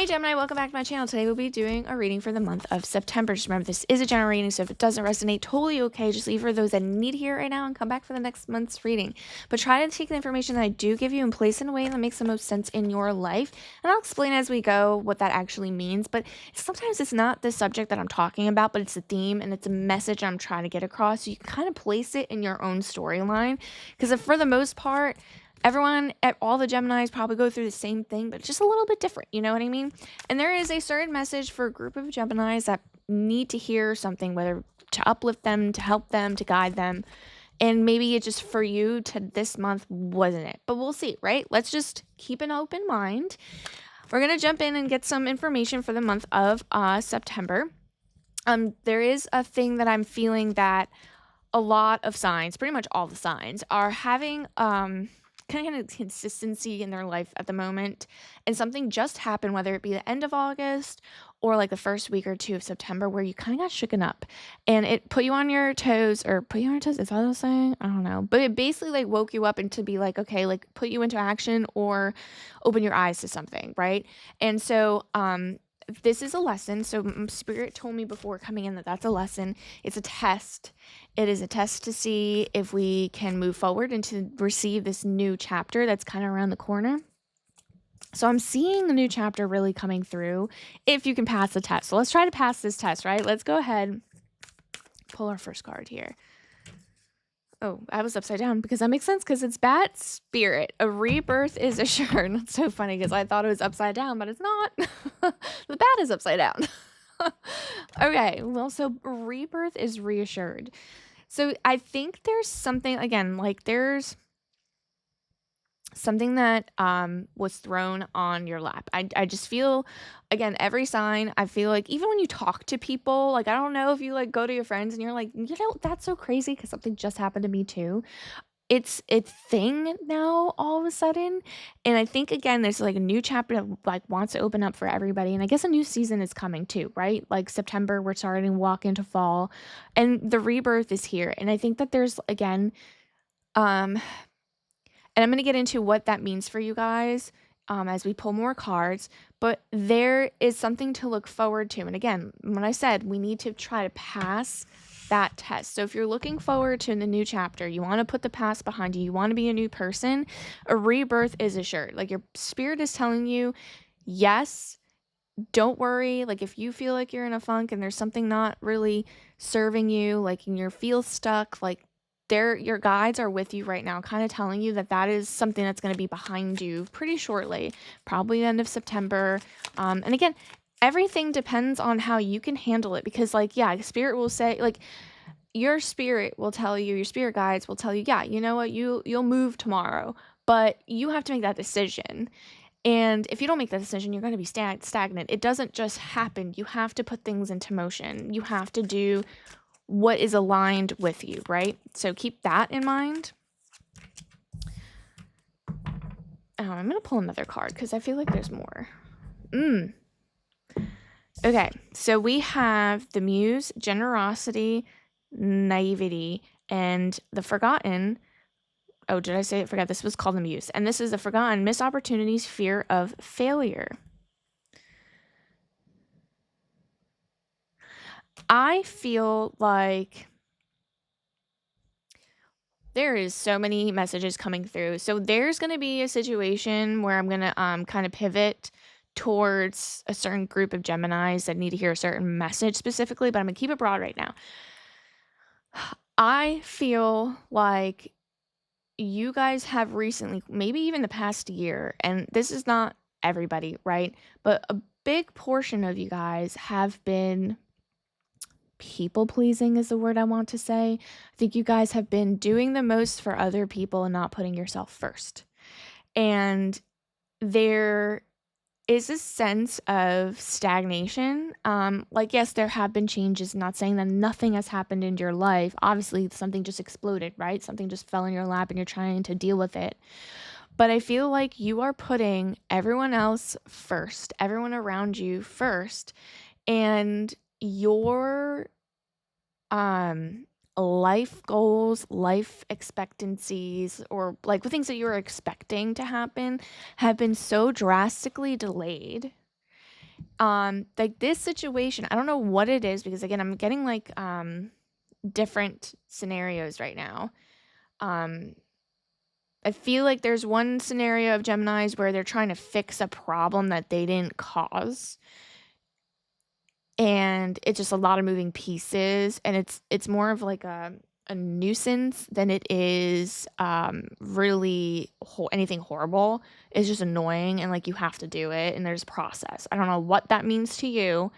Hey Gemini, welcome back to my channel. Today we'll be doing a reading for the month of September. Just remember, this is a general reading, so if it doesn't resonate, totally okay. Just leave for those that need to hear it right now and come back for the next month's reading. But try to take the information that I do give you and place it in a way that makes the most sense in your life. And I'll explain as we go what that actually means. But sometimes it's not the subject that I'm talking about, but it's a theme and it's a message I'm trying to get across. So you can kind of place it in your own storyline. Because for the most part, everyone, all the Geminis probably go through the same thing, but it's just a little bit different. You know what I mean? And there is a certain message for a group of Geminis that need to hear something, whether to uplift them, to help them, to guide them. And maybe it just for you to this month wasn't it. But we'll see, right? Let's just keep an open mind. We're going to jump in and get some information for the month of September. There is a thing that I'm feeling that a lot of signs, pretty much all the signs, are having kind of consistency in their life at the moment, and something just happened, whether it be the end of August or like the first week or two of September, where you kind of got shooken up and it put you on your toes, or put you on your toes, is that what I was saying? I don't know, but it basically like woke you up and to be like, okay, like put you into action or open your eyes to something, right? And so this is a lesson. So Spirit told me before coming in that that's a lesson. It's a test. It is a test to see if we can move forward and to receive this new chapter that's kind of around the corner. So I'm seeing the new chapter really coming through if you can pass the test. So let's try to pass this test, right? Let's go ahead, pull our first card here. Oh, I was upside down because that makes sense because it's Bat Spirit. A rebirth is assured. That's so funny because I thought it was upside down, but it's not. The bat is upside down. Okay, well, so rebirth is reassured. So I think there's something, again, like there's something that was thrown on your lap. I just feel, again, every sign, I feel like even when you talk to people, like I don't know if you like go to your friends and you're like, you know, that's so crazy because something just happened to me too. It's a thing now all of a sudden. And I think, again, there's like a new chapter that like wants to open up for everybody. And I guess a new season is coming too, right? Like September, we're starting to walk into fall and the rebirth is here. And I think that there's, again, and I'm going to get into what that means for you guys as we pull more cards. But there is something to look forward to. And again, when I said we need to try to pass that test. So if you're looking forward to the new chapter, you want to put the past behind you, you want to be a new person, a rebirth is assured. Like your spirit is telling you, yes, don't worry. Like if you feel like you're in a funk and there's something not really serving you, like and you feel stuck, like your guides are with you right now, kind of telling you that that is something that's going to be behind you pretty shortly, probably the end of September. And again, everything depends on how you can handle it, because like, yeah, spirit will say, like your spirit will tell you, your spirit guides will tell you, yeah, you know what, you'll move tomorrow, but you have to make that decision. And if you don't make that decision, you're going to be stagnant. It doesn't just happen. You have to put things into motion. You have to do what is aligned with you, right? So keep that in mind. I'm going to pull another card because I feel like there's more. Okay, so we have the Muse, generosity, naivety, and the forgotten. Oh, did I say it? Forgot. This was called the Muse. And this is the forgotten, missed opportunities, fear of failure. I feel like there is so many messages coming through. So there's going to be a situation where I'm going to kind of pivot towards a certain group of Geminis that need to hear a certain message specifically, but I'm going to keep it broad right now. I feel like you guys have recently, maybe even the past year, and this is not everybody, right? But a big portion of you guys have been people pleasing is the word I want to say. I think you guys have been doing the most for other people and not putting yourself first. And there is a sense of stagnation. Like, yes, there have been changes. I'm not saying that nothing has happened in your life. Obviously, something just exploded, right? Something just fell in your lap and you're trying to deal with it. But I feel like you are putting everyone else first, everyone around you first, and your life goals, life expectancies, or like the things that you were expecting to happen have been so drastically delayed Like this situation, I don't know what it is, because again, I'm getting like different scenarios right now. I feel like there's one scenario of Geminis where they're trying to fix a problem that they didn't cause, and it's just a lot of moving pieces, and it's more of like a nuisance than it is really anything horrible. It's just annoying, and like you have to do it, and there's a process. I don't know what that means to you.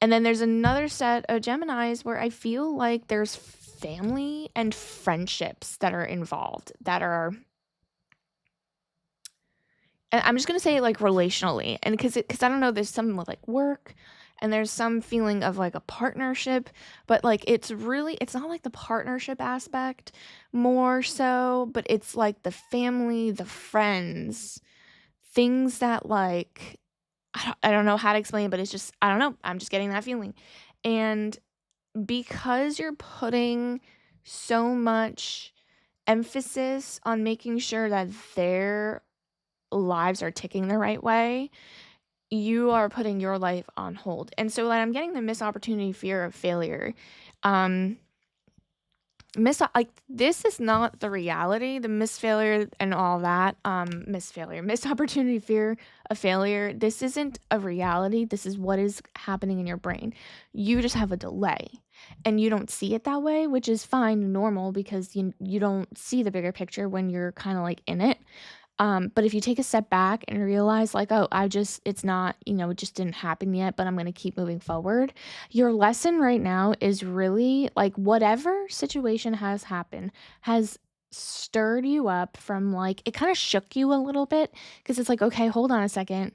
And then there's another set of Geminis where I feel like there's family and friendships that are involved, that are, and I'm just going to say like relationally. And because I don't know, there's some with like work, and there's some feeling of like a partnership, but like it's not like the partnership aspect more so, but it's like the family, the friends, things that like, I don't know how to explain, but it's just, I don't know. I'm just getting that feeling. And because you're putting so much emphasis on making sure that their lives are ticking the right way, you are putting your life on hold. And so like I'm getting the missed opportunity, fear of failure. Like this is not the reality, the missed failure and all that. Missed opportunity, fear of failure. This isn't a reality. This is what is happening in your brain. You just have a delay, and you don't see it that way, which is fine and normal, because you don't see the bigger picture when you're kind of like in it. But if you take a step back and realize like, oh, it's not, it just didn't happen yet, but I'm going to keep moving forward. Your lesson right now is really like whatever situation has happened has stirred you up from like, it kind of shook you a little bit, because it's like, okay, hold on a second.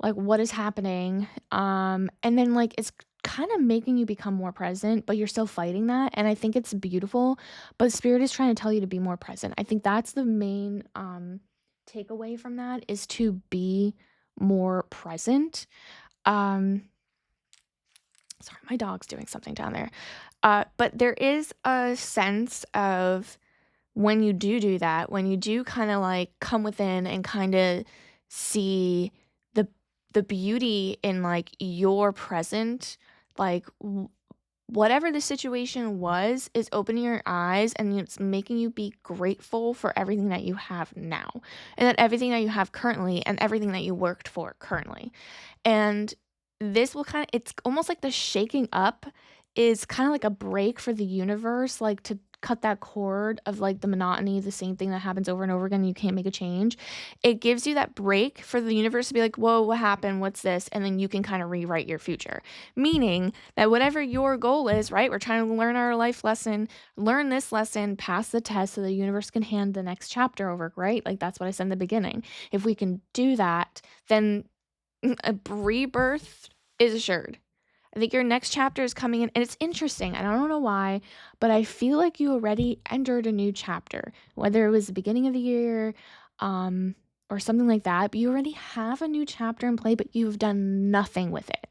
Like, what is happening? And then like, it's kind of making you become more present, but you're still fighting that. And I think it's beautiful, but Spirit is trying to tell you to be more present. I think that's the main, takeaway from that, is to be more present. Sorry, my dog's doing something down there. But there is a sense of when you do that, when you do kind of like come within and kind of see the beauty in like your present, like whatever the situation was is opening your eyes, and it's making you be grateful for everything that you have now, and that everything that you have currently, and everything that you worked for currently. And this will it's almost like the shaking up is kind of like a break for the universe, like to cut that cord of like the monotony, the same thing that happens over and over again, and you can't make a change. It gives you that break for the universe to be like, whoa, what happened? What's this? And then you can kind of rewrite your future. Meaning that whatever your goal is, right? We're trying to learn our life lesson, learn this lesson, pass the test so the universe can hand the next chapter over, right? Like that's what I said in the beginning. If we can do that, then a rebirth is assured. I think your next chapter is coming in, and it's interesting. I don't know why, but I feel like you already entered a new chapter, whether it was the beginning of the year, or something like that, but you already have a new chapter in play, but you've done nothing with it.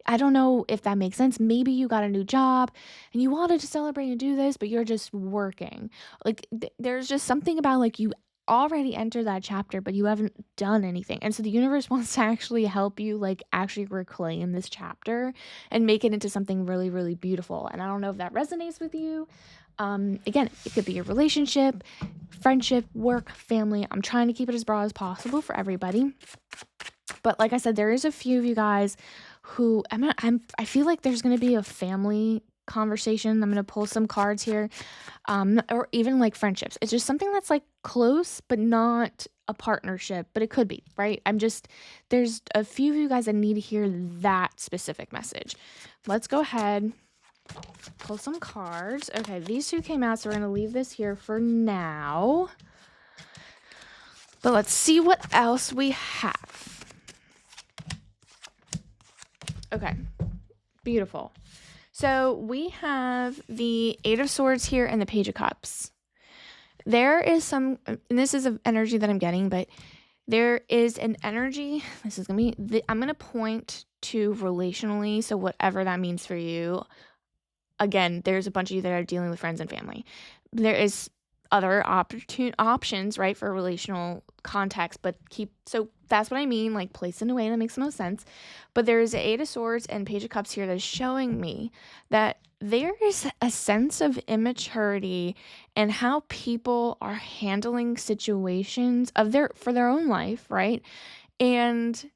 I don't know if that makes sense. Maybe you got a new job and you wanted to celebrate and do this, but you're just working. Like there's just something about like you already entered that chapter, but you haven't done anything. And so the universe wants to actually help you like actually reclaim this chapter and make it into something really, really beautiful. And I don't know if that resonates with you. Again, it could be your relationship, friendship, work, family. I'm trying to keep it as broad as possible for everybody. But like I said, there is a few of you guys who I feel like there's going to be a family conversation. I'm going to pull some cards here, or even like friendships. It's just something that's like close, but not a partnership, but it could be, right? There's a few of you guys that need to hear that specific message. Let's go ahead, pull some cards. Okay, these two came out, so we're going to leave this here for now. But let's see what else we have. Okay, beautiful. So we have the Eight of Swords here and the Page of Cups. There is some, and this is an energy that I'm getting, but there is an energy, this is going to be, I'm going to point to relationally, so whatever that means for you. Again, there's a bunch of you that are dealing with friends and family. There is other options, right, for relational context, but so that's what I mean, like place in a way that makes the most sense. But there's Eight of Swords and Page of Cups here that is showing me that there is a sense of immaturity and how people are handling situations for their own life, right? And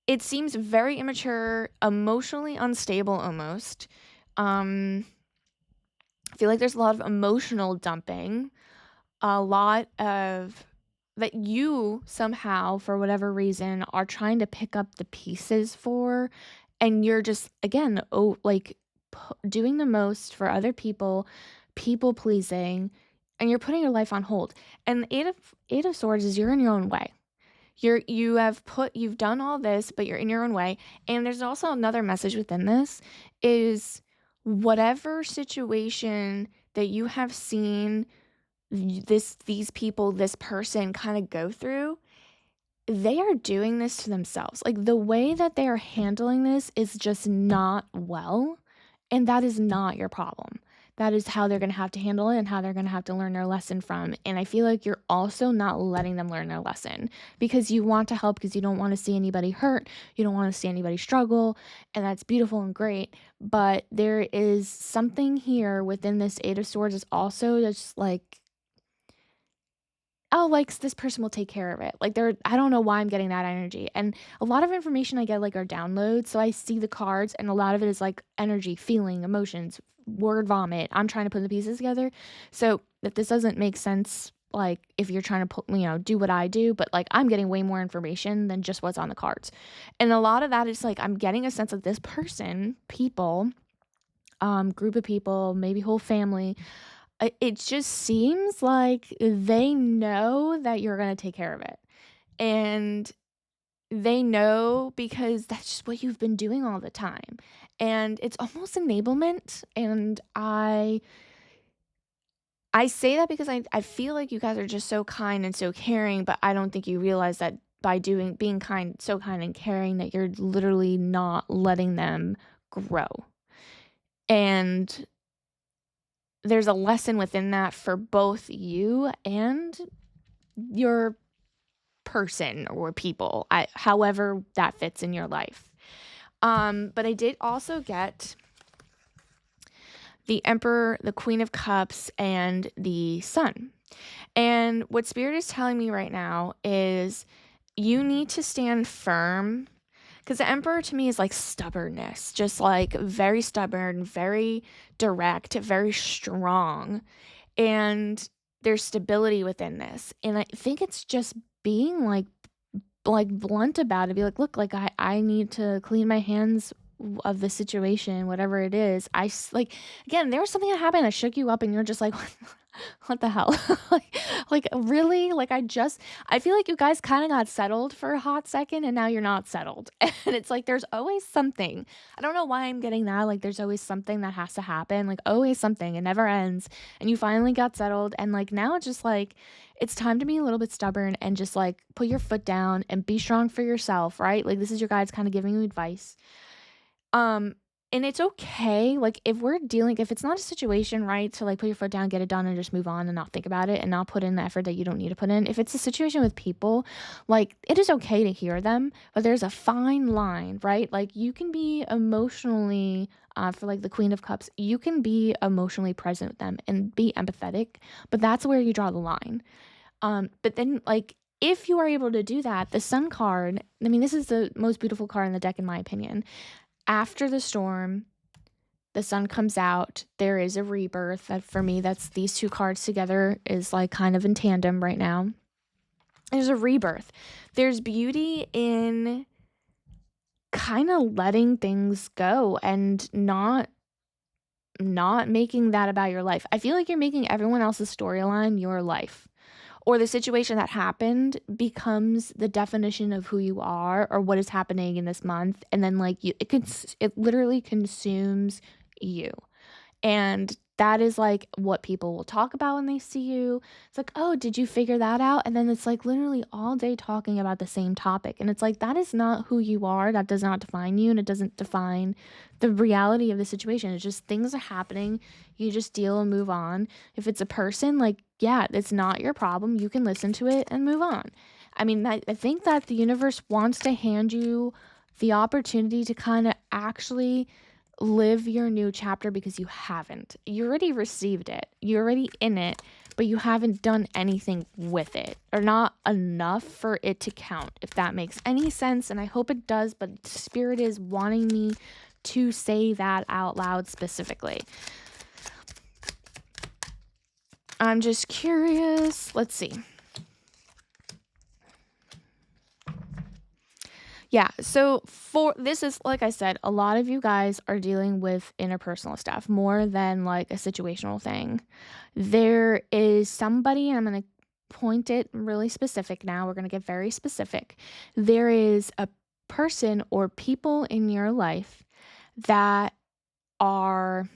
it seems very immature, emotionally unstable almost. I feel like there's a lot of emotional dumping, a lot of that you somehow, for whatever reason, are trying to pick up the pieces for, and you're just, again, doing the most for other people, people pleasing, and you're putting your life on hold. And the Eight of Swords is you're in your own way. You've done all this, but you're in your own way. And there's also another message within this is whatever situation that you have seen these people, this person kind of go through, they are doing this to themselves. Like the way that they are handling this is just not well, and that is not your problem. That is how they're going to have to handle it and how they're going to have to learn their lesson from. And I feel like you're also not letting them learn their lesson because you want to help, because you don't want to see anybody hurt. You don't want to see anybody struggle. And that's beautiful and great. But there is something here within this Eight of Swords is also just like, oh, like this person will take care of it. Like I don't know why I'm getting that energy. And a lot of information I get like are downloads. So I see the cards and a lot of it is like energy, feeling, emotions, word vomit. I'm trying to put the pieces together. So if this doesn't make sense, like if you're trying to do what I do, but like I'm getting way more information than just what's on the cards. And a lot of that is like I'm getting a sense of this person, people, group of people, maybe whole family. It just seems like they know that you're going to take care of it. And they know because that's just what you've been doing all the time. And it's almost enablement. And I say that because I feel like you guys are just so kind and so caring, but I don't think you realize that by being kind, so kind and caring, that you're literally not letting them grow. And there's a lesson within that for both you and your person or people, however that fits in your life. But I did also get the Emperor, the Queen of Cups, and the Sun. And what Spirit is telling me right now is you need to stand firm, because the Emperor to me is like stubbornness, just like very stubborn, very direct, very strong. And there's stability within this. And I think it's just being like blunt about it. Be like, look, like I need to clean my hands of the situation, whatever it is. Like, again, there was something that happened that shook you up and you're just like, what the hell? like really? Like I feel like you guys kind of got settled for a hot second and now you're not settled. And it's like, there's always something. I don't know why I'm getting that. Like there's always something that has to happen. Like always something. It never ends. And you finally got settled. And like, now it's just like, it's time to be a little bit stubborn and just like put your foot down and be strong for yourself, right? Like this is your guides kind of giving you advice. And it's okay, like, if it's not a situation, right, to, like, put your foot down, get it done, and just move on and not think about it and not put in the effort that you don't need to put in. If it's a situation with people, like, it is okay to hear them, but there's a fine line, right? Like, you can be emotionally, for, like, the Queen of Cups, you can be emotionally present with them and be empathetic, but that's where you draw the line. But then, like, if you are able to do that, the Sun card, I mean, this is the most beautiful card in the deck, in my opinion. After the storm, the Sun comes out. There is a rebirth. That for me, that's these two cards together is like kind of in tandem right now. There's a rebirth. There's beauty in kind of letting things go and not making that about your life. I feel like you're making everyone else's storyline your life. Or the situation that happened becomes the definition of who you are or what is happening in this month. And then like it literally consumes you. And that is like what people will talk about when they see you. It's like, oh, did you figure that out? And then it's like literally all day talking about the same topic. And it's like, that is not who you are. That does not define you. And it doesn't define the reality of the situation. It's just things are happening. You just deal and move on. If it's a person, like, yeah, it's not your problem. You can listen to it and move on. I mean, I think that the universe wants to hand you the opportunity to kind of actually live your new chapter because you haven't. You already received it. You're already in it, but you haven't done anything with it, or not enough for it to count, if that makes any sense. And I hope it does, but Spirit is wanting me to say that out loud specifically. I'm just curious. Let's see. Yeah, so for this is, like I said, a lot of you guys are dealing with interpersonal stuff more than like a situational thing. There is somebody, and I'm going to point it really specific now. We're going to get very specific. There is a person or people in your life that are,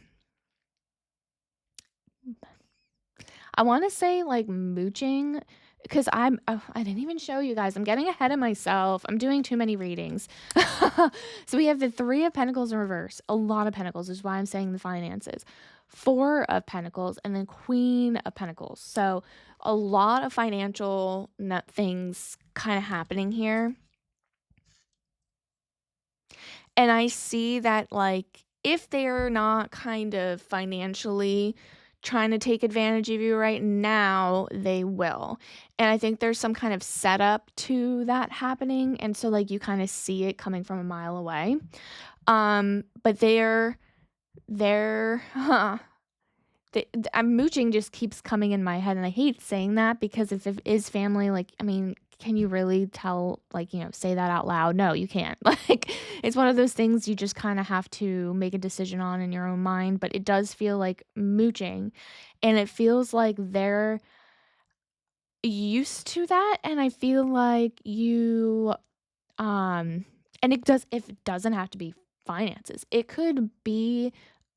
I want to say like mooching, because I didn't even show you guys. I'm getting ahead of myself. I'm doing too many readings. So we have the 3 of Pentacles in reverse. A lot of Pentacles is why I'm saying the finances. 4 of Pentacles and then Queen of Pentacles. So a lot of financial things kind of happening here. And I see that, like, if they're not kind of financially trying to take advantage of you right now, they will. And I think there's some kind of setup to that happening. And so, like, you kind of see it coming from a mile away. But I'm mooching just keeps coming in my head. And I hate saying that because if it is family, like, I mean, can you really tell, like, say that out loud? No, you can't. Like, it's one of those things you just kind of have to make a decision on in your own mind, but it does feel like mooching, and it feels like they're used to that, and I feel like you, and if it doesn't have to be finances. It could be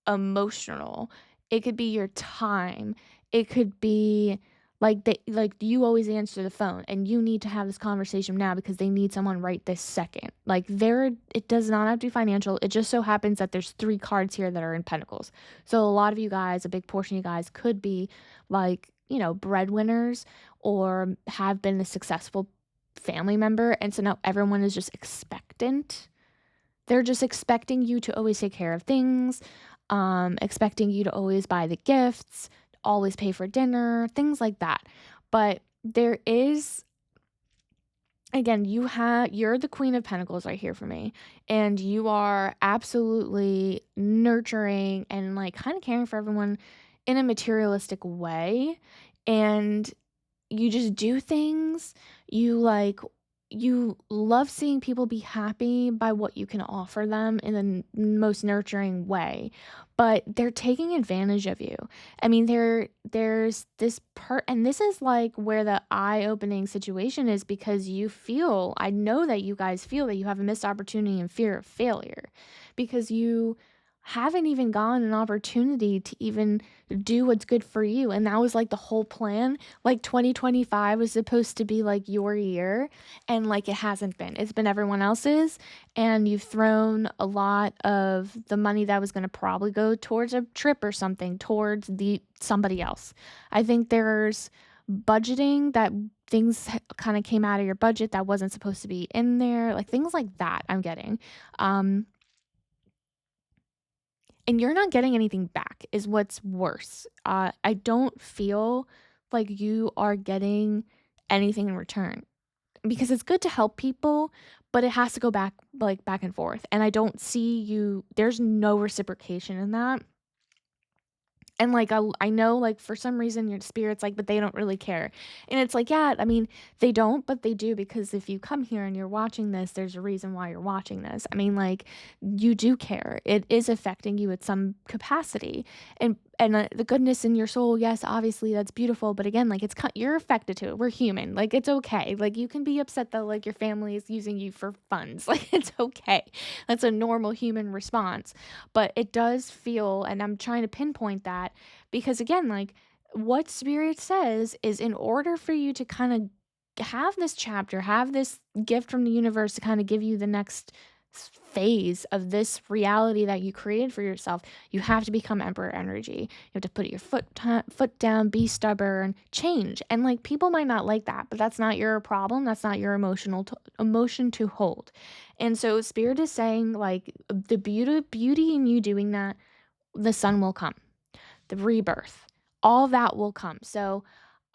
emotional. It could be your time. It could be like you always answer the phone and you need to have this conversation now because they need someone right this second. Like, it does not have to be financial. It just so happens that there's 3 cards here that are in Pentacles. So a lot of you guys, a big portion of you guys could be like, breadwinners or have been a successful family member, and so now everyone is just expectant. They're just expecting you to always take care of things, expecting you to always buy the gifts, always pay for dinner, things like that. But there is, again, you're the Queen of Pentacles right here for me, and you are absolutely nurturing and like kind of caring for everyone in a materialistic way, and you just do things. You love seeing people be happy by what you can offer them in the most nurturing way, but they're taking advantage of you. I mean, there's this part, and this is like where the eye-opening situation is, because I know that you guys feel that you have a missed opportunity and fear of failure, because you haven't even gotten an opportunity to even do what's good for you. And that was like the whole plan. Like 2025 was supposed to be like your year, and like it hasn't been. It's been everyone else's, and you've thrown a lot of the money that was going to probably go towards a trip or something towards somebody else. I think there's budgeting that things kind of came out of your budget that wasn't supposed to be in there, like things like that I'm getting. And you're not getting anything back is what's worse. I don't feel like you are getting anything in return, because it's good to help people, but it has to go back and forth. And I don't see there's no reciprocation in that. And like, I know, like, for some reason your spirit's like, but they don't really care. And it's like, yeah, I mean, they don't, but they do, because if you come here and you're watching this, there's a reason why you're watching this. I mean, like, you do care. It is affecting you at some capacity. And and the goodness in your soul, yes, obviously that's beautiful, but again, like you're affected to it. We're human. Like it's okay. Like you can be upset that like your family is using you for funds. Like it's okay. That's a normal human response. But it does feel, and I'm trying to pinpoint that because again, like what spirit says is in order for you to kind of have this chapter, have this gift from the universe to kind of give you the next phase of this reality that you created for yourself, you have to become emperor energy. You have to put your foot down, be stubborn, change. And like people might not like that, but that's not your problem. That's not your emotion to hold. And so spirit is saying like the beauty in you doing that, the sun will come, the rebirth, all that will come. So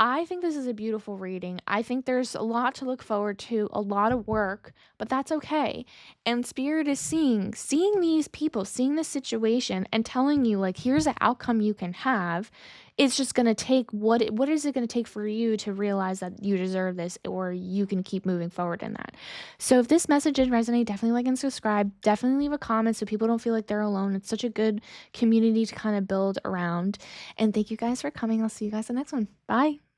I think this is a beautiful reading. I think there's a lot to look forward to, a lot of work, but that's okay. And spirit is seeing these people, seeing this situation and telling you like here's an outcome you can have. It's just going to take what is it going to take for you to realize that you deserve this or you can keep moving forward in that. So if this message did resonate, definitely like and subscribe. Definitely leave a comment so people don't feel like they're alone. It's such a good community to kind of build around. And thank you guys for coming. I'll see you guys in the next one. Bye.